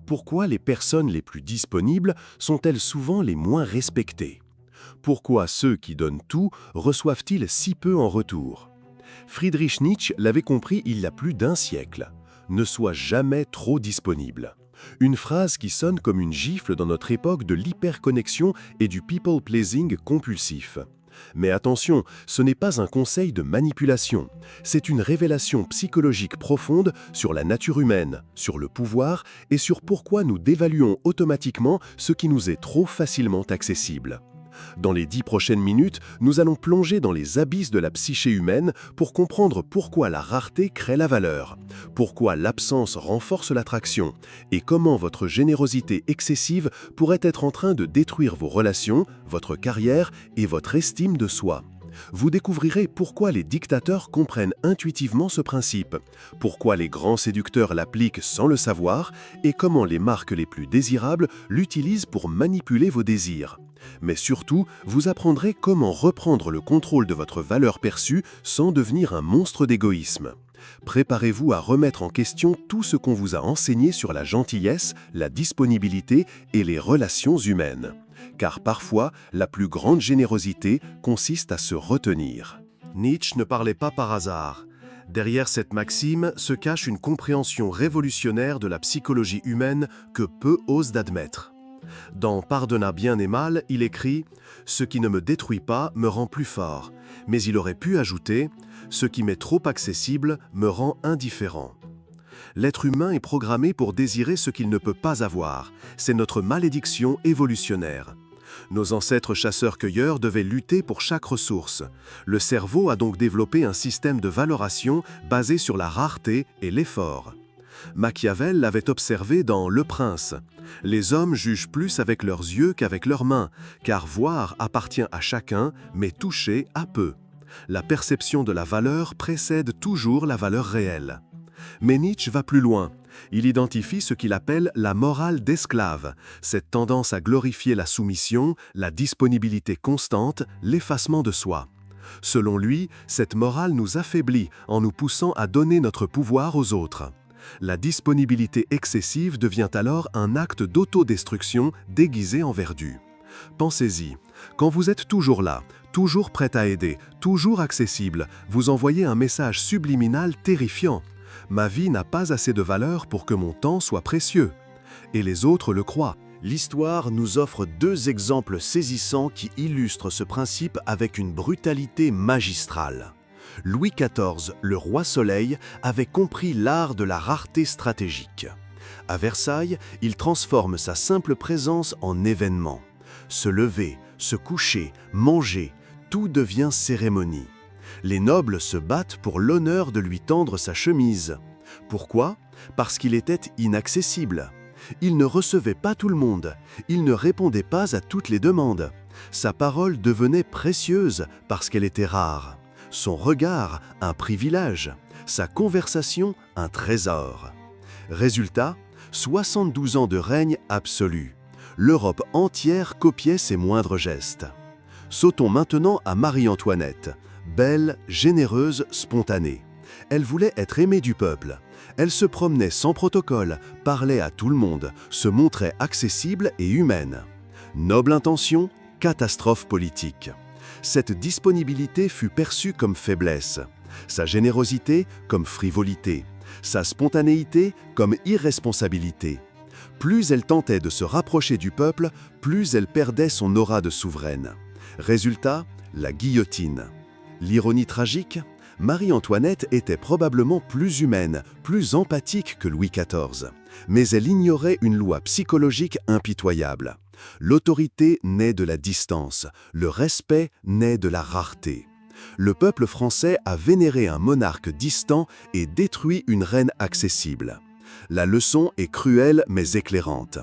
Pourquoi les personnes les plus disponibles sont-elles souvent les moins respectées? Pourquoi ceux qui donnent tout reçoivent-ils si peu en retour? Friedrich Nietzsche l'avait compris il y a plus d'un siècle. Ne sois jamais trop disponible. Une phrase qui sonne comme une gifle dans notre époque de l'hyperconnexion et du people-pleasing compulsif. Mais attention, ce n'est pas un conseil de manipulation, c'est une révélation psychologique profonde sur la nature humaine, sur le pouvoir et sur pourquoi nous dévaluons automatiquement ce qui nous est trop facilement accessible. Dans les 10 prochaines minutes, nous allons plonger dans les abysses de la psyché humaine pour comprendre pourquoi la rareté crée la valeur, pourquoi l'absence renforce l'attraction et comment votre générosité excessive pourrait être en train de détruire vos relations, votre carrière et votre estime de soi. Vous découvrirez pourquoi les dictateurs comprennent intuitivement ce principe, pourquoi les grands séducteurs l'appliquent sans le savoir et comment les marques les plus désirables l'utilisent pour manipuler vos désirs. Mais surtout, vous apprendrez comment reprendre le contrôle de votre valeur perçue sans devenir un monstre d'égoïsme. Préparez-vous à remettre en question tout ce qu'on vous a enseigné sur la gentillesse, la disponibilité et les relations humaines. Car parfois, la plus grande générosité consiste à se retenir. Nietzsche ne parlait pas par hasard. Derrière cette maxime se cache une compréhension révolutionnaire de la psychologie humaine que peu osent d'admettre. Dans Pardonna bien et mal, il écrit « Ce qui ne me détruit pas me rend plus fort », mais il aurait pu ajouter « Ce qui m'est trop accessible me rend indifférent ». L'être humain est programmé pour désirer ce qu'il ne peut pas avoir. C'est notre malédiction évolutionnaire. Nos ancêtres chasseurs-cueilleurs devaient lutter pour chaque ressource. Le cerveau a donc développé un système de valoration basé sur la rareté et l'effort. Machiavel l'avait observé dans Le Prince. Les hommes jugent plus avec leurs yeux qu'avec leurs mains, car voir appartient à chacun, mais toucher à peu. La perception de la valeur précède toujours la valeur réelle. Mais Nietzsche va plus loin. Il identifie ce qu'il appelle la morale d'esclave, cette tendance à glorifier la soumission, la disponibilité constante, l'effacement de soi. Selon lui, cette morale nous affaiblit en nous poussant à donner notre pouvoir aux autres. La disponibilité excessive devient alors un acte d'autodestruction déguisé en vertu. Pensez-y, quand vous êtes toujours là, toujours prêt à aider, toujours accessible, vous envoyez un message subliminal terrifiant. Ma vie n'a pas assez de valeur pour que mon temps soit précieux. Et les autres le croient. L'histoire nous offre deux exemples saisissants qui illustrent ce principe avec une brutalité magistrale. Louis XIV, le roi Soleil, avait compris l'art de la rareté stratégique. À Versailles, il transforme sa simple présence en événement. Se lever, se coucher, manger, tout devient cérémonie. Les nobles se battent pour l'honneur de lui tendre sa chemise. Pourquoi? Parce qu'il était inaccessible. Il ne recevait pas tout le monde. Il ne répondait pas à toutes les demandes. Sa parole devenait précieuse parce qu'elle était rare. Son regard, un privilège. Sa conversation, un trésor. Résultat, 72 ans de règne absolu. L'Europe entière copiait ses moindres gestes. Sautons maintenant à Marie-Antoinette. Belle, généreuse, spontanée. Elle voulait être aimée du peuple. Elle se promenait sans protocole, parlait à tout le monde, se montrait accessible et humaine. Noble intention, catastrophe politique. Cette disponibilité fut perçue comme faiblesse, sa générosité comme frivolité, sa spontanéité comme irresponsabilité. Plus elle tentait de se rapprocher du peuple, plus elle perdait son aura de souveraine. Résultat, la guillotine. L'ironie tragique? Marie-Antoinette était probablement plus humaine, plus empathique que Louis XIV. Mais elle ignorait une loi psychologique impitoyable. L'autorité naît de la distance, le respect naît de la rareté. Le peuple français a vénéré un monarque distant et détruit une reine accessible. La leçon est cruelle mais éclairante.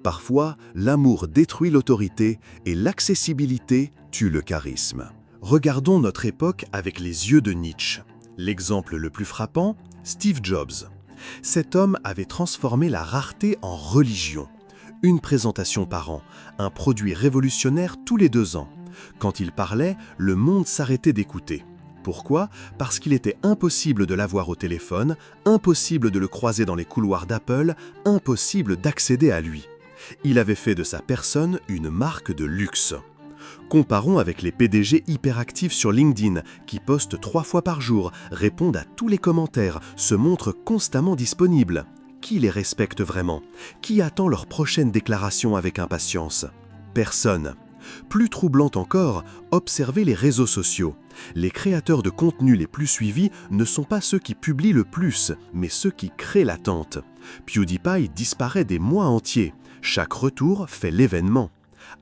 Parfois, l'amour détruit l'autorité et l'accessibilité tue le charisme. Regardons notre époque avec les yeux de Nietzsche. L'exemple le plus frappant, Steve Jobs. Cet homme avait transformé la rareté en religion. Une présentation par an, un produit révolutionnaire tous les 2 ans. Quand il parlait, le monde s'arrêtait d'écouter. Pourquoi? Parce qu'il était impossible de l'avoir au téléphone, impossible de le croiser dans les couloirs d'Apple, impossible d'accéder à lui. Il avait fait de sa personne une marque de luxe. Comparons avec les PDG hyperactifs sur LinkedIn, qui postent 3 fois par jour, répondent à tous les commentaires, se montrent constamment disponibles. Qui les respecte vraiment? Qui attend leur prochaine déclaration avec impatience? Personne. Plus troublant encore, observez les réseaux sociaux. Les créateurs de contenu les plus suivis ne sont pas ceux qui publient le plus, mais ceux qui créent l'attente. PewDiePie disparaît des mois entiers. Chaque retour fait l'événement.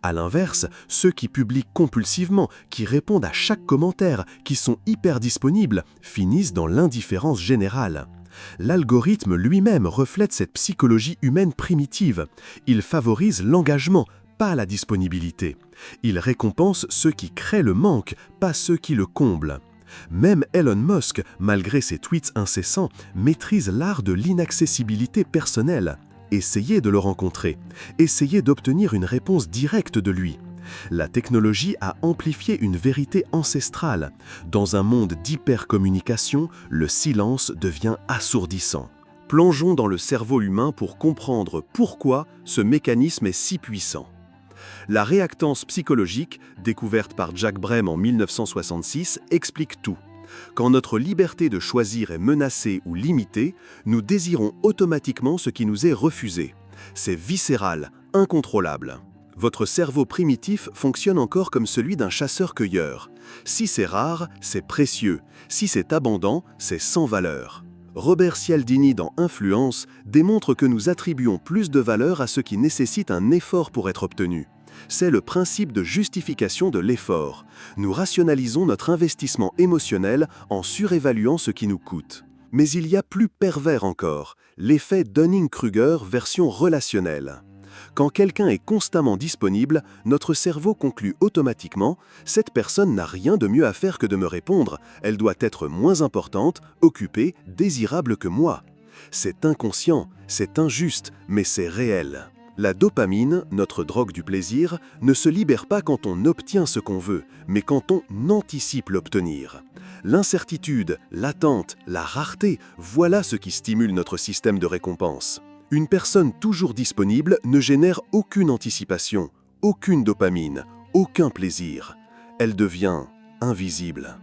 À l'inverse, ceux qui publient compulsivement, qui répondent à chaque commentaire, qui sont hyper disponibles, finissent dans l'indifférence générale. L'algorithme lui-même reflète cette psychologie humaine primitive. Il favorise l'engagement, pas la disponibilité. Il récompense ceux qui créent le manque, pas ceux qui le comblent. Même Elon Musk, malgré ses tweets incessants, maîtrise l'art de l'inaccessibilité personnelle. Essayez de le rencontrer. Essayez d'obtenir une réponse directe de lui. La technologie a amplifié une vérité ancestrale. Dans un monde d'hypercommunication, le silence devient assourdissant. Plongeons dans le cerveau humain pour comprendre pourquoi ce mécanisme est si puissant. La réactance psychologique, découverte par Jack Brem en 1966, explique tout. Quand notre liberté de choisir est menacée ou limitée, nous désirons automatiquement ce qui nous est refusé. C'est viscéral, incontrôlable. Votre cerveau primitif fonctionne encore comme celui d'un chasseur-cueilleur. Si c'est rare, c'est précieux. Si c'est abondant, c'est sans valeur. Robert Cialdini dans Influence démontre que nous attribuons plus de valeur à ce qui nécessite un effort pour être obtenu. C'est le principe de justification de l'effort. Nous rationalisons notre investissement émotionnel en surévaluant ce qui nous coûte. Mais il y a plus pervers encore, l'effet Dunning-Kruger version relationnelle. Quand quelqu'un est constamment disponible, notre cerveau conclut automatiquement « cette personne n'a rien de mieux à faire que de me répondre, elle doit être moins importante, occupée, désirable que moi ». C'est inconscient, c'est injuste, mais c'est réel. La dopamine, notre drogue du plaisir, ne se libère pas quand on obtient ce qu'on veut, mais quand on anticipe l'obtenir. L'incertitude, l'attente, la rareté, voilà ce qui stimule notre système de récompense. Une personne toujours disponible ne génère aucune anticipation, aucune dopamine, aucun plaisir. Elle devient invisible.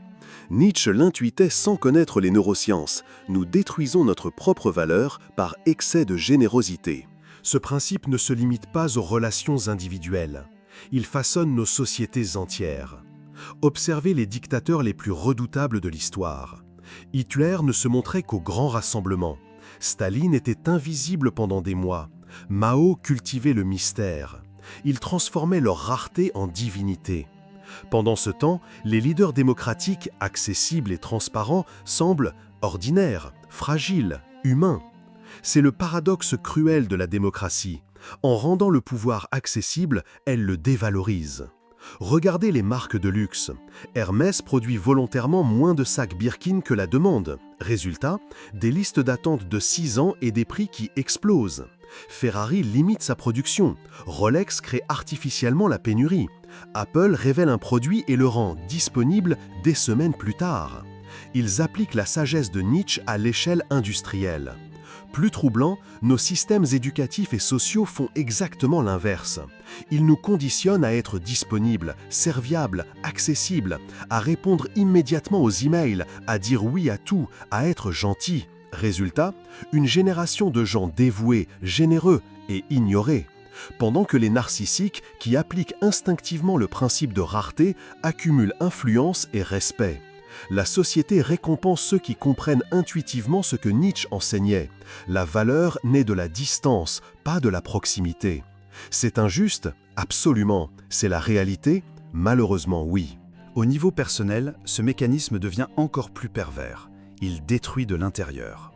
Nietzsche l'intuitait sans connaître les neurosciences. Nous détruisons notre propre valeur par excès de générosité. Ce principe ne se limite pas aux relations individuelles. Il façonne nos sociétés entières. Observez les dictateurs les plus redoutables de l'histoire. Hitler ne se montrait qu'aux grands rassemblements. Staline était invisible pendant des mois. Mao cultivait le mystère. Il transformait leur rareté en divinité. Pendant ce temps, les leaders démocratiques, accessibles et transparents, semblent ordinaires, fragiles, humains. C'est le paradoxe cruel de la démocratie. En rendant le pouvoir accessible, elle le dévalorise. Regardez les marques de luxe. Hermès produit volontairement moins de sacs Birkin que la demande. Résultat, des listes d'attente de 6 ans et des prix qui explosent. Ferrari limite sa production. Rolex crée artificiellement la pénurie. Apple révèle un produit et le rend disponible des semaines plus tard. Ils appliquent la sagesse de Nietzsche à l'échelle industrielle. Plus troublant, nos systèmes éducatifs et sociaux font exactement l'inverse. Ils nous conditionnent à être disponibles, serviables, accessibles, à répondre immédiatement aux emails, à dire oui à tout, à être gentils. Résultat, une génération de gens dévoués, généreux et ignorés. Pendant que les narcissiques, qui appliquent instinctivement le principe de rareté, accumulent influence et respect. La société récompense ceux qui comprennent intuitivement ce que Nietzsche enseignait. La valeur naît de la distance, pas de la proximité. C'est injuste? Absolument. C'est la réalité? Malheureusement, oui. Au niveau personnel, ce mécanisme devient encore plus pervers. Il détruit de l'intérieur.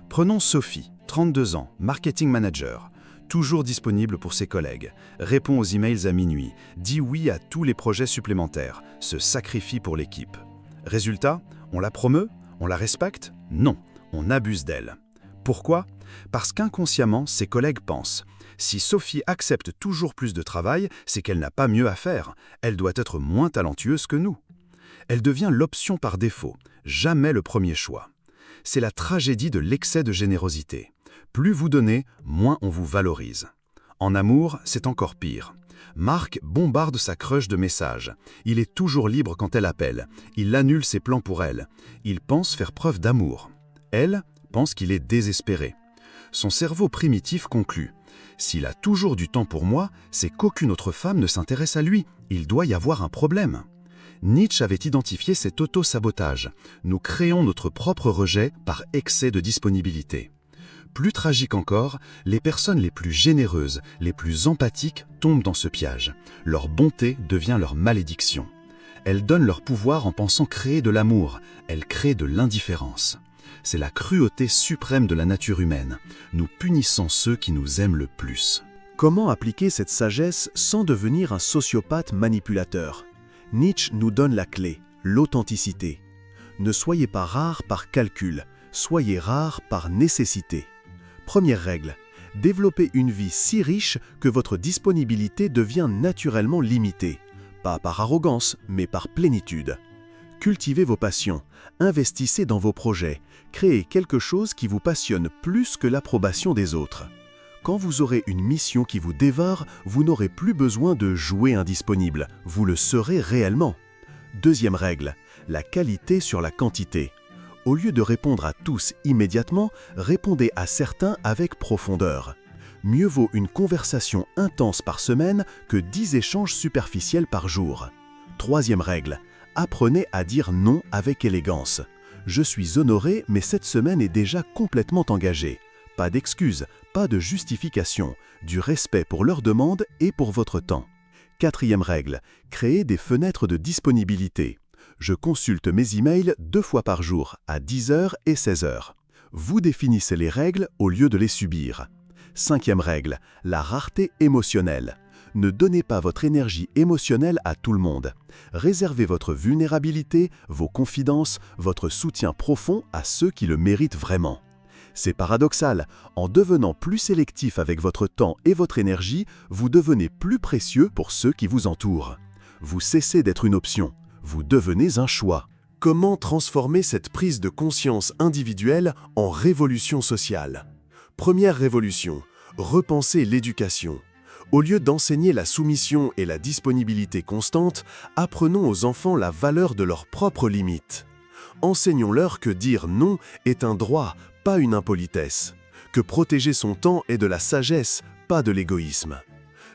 Prenons Sophie, 32 ans, marketing manager. Toujours disponible pour ses collègues, répond aux emails à minuit, dit oui à tous les projets supplémentaires, se sacrifie pour l'équipe. Résultat, on la promeut? On la respecte? Non, on abuse d'elle. Pourquoi? Parce qu'inconsciemment, ses collègues pensent « Si Sophie accepte toujours plus de travail, c'est qu'elle n'a pas mieux à faire. Elle doit être moins talentueuse que nous. » Elle devient l'option par défaut, jamais le premier choix. C'est la tragédie de l'excès de générosité. Plus vous donnez, moins on vous valorise. En amour, c'est encore pire. Marc bombarde sa crush de messages. Il est toujours libre quand elle appelle. Il annule ses plans pour elle. Il pense faire preuve d'amour. Elle pense qu'il est désespéré. Son cerveau primitif conclut « S'il a toujours du temps pour moi, c'est qu'aucune autre femme ne s'intéresse à lui. Il doit y avoir un problème. » Nietzsche avait identifié cet auto-sabotage. Nous créons notre propre rejet par excès de disponibilité. Plus tragique encore, les personnes les plus généreuses, les plus empathiques tombent dans ce piège. Leur bonté devient leur malédiction. Elles donnent leur pouvoir en pensant créer de l'amour. Elles créent de l'indifférence. C'est la cruauté suprême de la nature humaine. Nous punissons ceux qui nous aiment le plus. Comment appliquer cette sagesse sans devenir un sociopathe manipulateur? Nietzsche nous donne la clé, l'authenticité. Ne soyez pas rare par calcul, soyez rare par nécessité. Première règle, développez une vie si riche que votre disponibilité devient naturellement limitée. Pas par arrogance, mais par plénitude. Cultivez vos passions, investissez dans vos projets, créez quelque chose qui vous passionne plus que l'approbation des autres. Quand vous aurez une mission qui vous dévore, vous n'aurez plus besoin de jouer indisponible, vous le serez réellement. Deuxième règle, la qualité sur la quantité. Au lieu de répondre à tous immédiatement, répondez à certains avec profondeur. Mieux vaut une conversation intense par semaine que 10 échanges superficiels par jour. Troisième règle, apprenez à dire non avec élégance. Je suis honoré, mais cette semaine est déjà complètement engagée. Pas d'excuses, pas de justification, du respect pour leurs demandes et pour votre temps. Quatrième règle, créez des fenêtres de disponibilité. Je consulte mes emails 2 fois par jour, à 10h et 16h. Vous définissez les règles au lieu de les subir. Cinquième règle, la rareté émotionnelle. Ne donnez pas votre énergie émotionnelle à tout le monde. Réservez votre vulnérabilité, vos confidences, votre soutien profond à ceux qui le méritent vraiment. C'est paradoxal, en devenant plus sélectif avec votre temps et votre énergie, vous devenez plus précieux pour ceux qui vous entourent. Vous cessez d'être une option, vous devenez un choix. Comment transformer cette prise de conscience individuelle en révolution sociale? Première révolution, repenser l'éducation. Au lieu d'enseigner la soumission et la disponibilité constante, apprenons aux enfants la valeur de leurs propres limites. Enseignons-leur que dire non est un droit, pas une impolitesse. Que protéger son temps est de la sagesse, pas de l'égoïsme.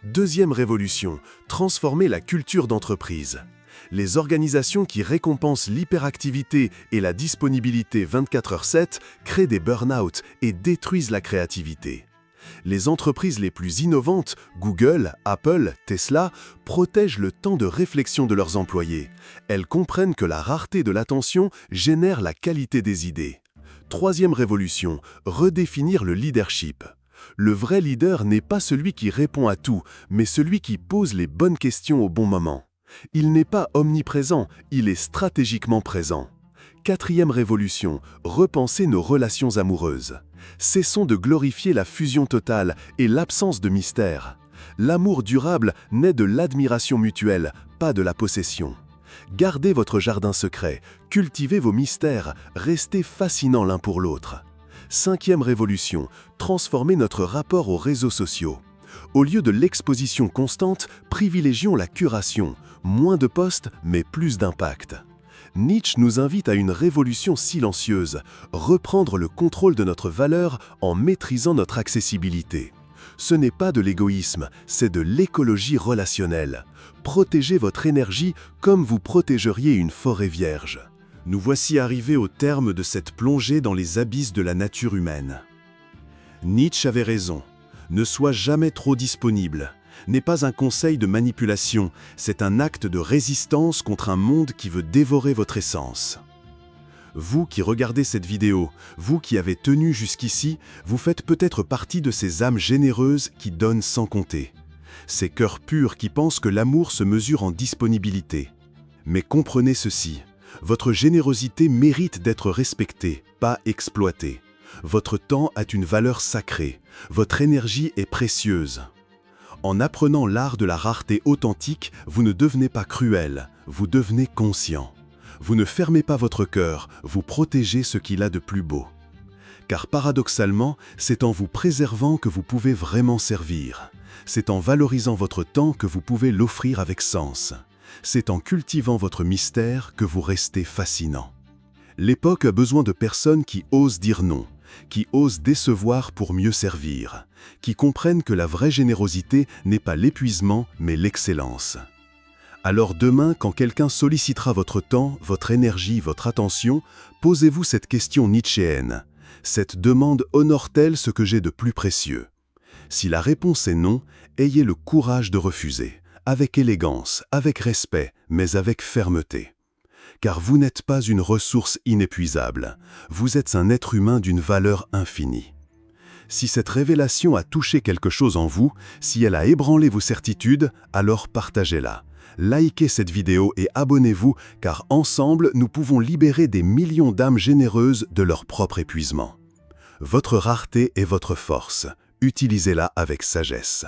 Deuxième révolution, transformer la culture d'entreprise. Les organisations qui récompensent l'hyperactivité et la disponibilité 24h/7 créent des burn-out et détruisent la créativité. Les entreprises les plus innovantes, Google, Apple, Tesla, protègent le temps de réflexion de leurs employés. Elles comprennent que la rareté de l'attention génère la qualité des idées. Troisième révolution, redéfinir le leadership. Le vrai leader n'est pas celui qui répond à tout, mais celui qui pose les bonnes questions au bon moment. Il n'est pas omniprésent, il est stratégiquement présent. Quatrième révolution, repenser nos relations amoureuses. Cessons de glorifier la fusion totale et l'absence de mystère. L'amour durable naît de l'admiration mutuelle, pas de la possession. Gardez votre jardin secret, cultivez vos mystères, restez fascinants l'un pour l'autre. Cinquième révolution, transformer notre rapport aux réseaux sociaux. Au lieu de l'exposition constante, privilégions la curation. Moins de posts, mais plus d'impact. Nietzsche nous invite à une révolution silencieuse, reprendre le contrôle de notre valeur en maîtrisant notre accessibilité. Ce n'est pas de l'égoïsme, c'est de l'écologie relationnelle. Protégez votre énergie comme vous protégeriez une forêt vierge. Nous voici arrivés au terme de cette plongée dans les abysses de la nature humaine. Nietzsche avait raison. Ne sois jamais trop disponible. N'est pas un conseil de manipulation, c'est un acte de résistance contre un monde qui veut dévorer votre essence. Vous qui regardez cette vidéo, vous qui avez tenu jusqu'ici, vous faites peut-être partie de ces âmes généreuses qui donnent sans compter. Ces cœurs purs qui pensent que l'amour se mesure en disponibilité. Mais comprenez ceci, votre générosité mérite d'être respectée, pas exploitée. Votre temps a une valeur sacrée, votre énergie est précieuse. En apprenant l'art de la rareté authentique, vous ne devenez pas cruel, vous devenez conscient. Vous ne fermez pas votre cœur, vous protégez ce qu'il a de plus beau. Car paradoxalement, c'est en vous préservant que vous pouvez vraiment servir. C'est en valorisant votre temps que vous pouvez l'offrir avec sens. C'est en cultivant votre mystère que vous restez fascinant. L'époque a besoin de personnes qui osent dire non, qui osent décevoir pour mieux servir, qui comprennent que la vraie générosité n'est pas l'épuisement, mais l'excellence. Alors demain, quand quelqu'un sollicitera votre temps, votre énergie, votre attention, posez-vous cette question nietzschéenne. Cette demande honore-t-elle ce que j'ai de plus précieux? Si la réponse est non, ayez le courage de refuser, avec élégance, avec respect, mais avec fermeté. Car vous n'êtes pas une ressource inépuisable, vous êtes un être humain d'une valeur infinie. Si cette révélation a touché quelque chose en vous, si elle a ébranlé vos certitudes, alors partagez-la. Likez cette vidéo et abonnez-vous, car ensemble, nous pouvons libérer des millions d'âmes généreuses de leur propre épuisement. Votre rareté est votre force. Utilisez-la avec sagesse.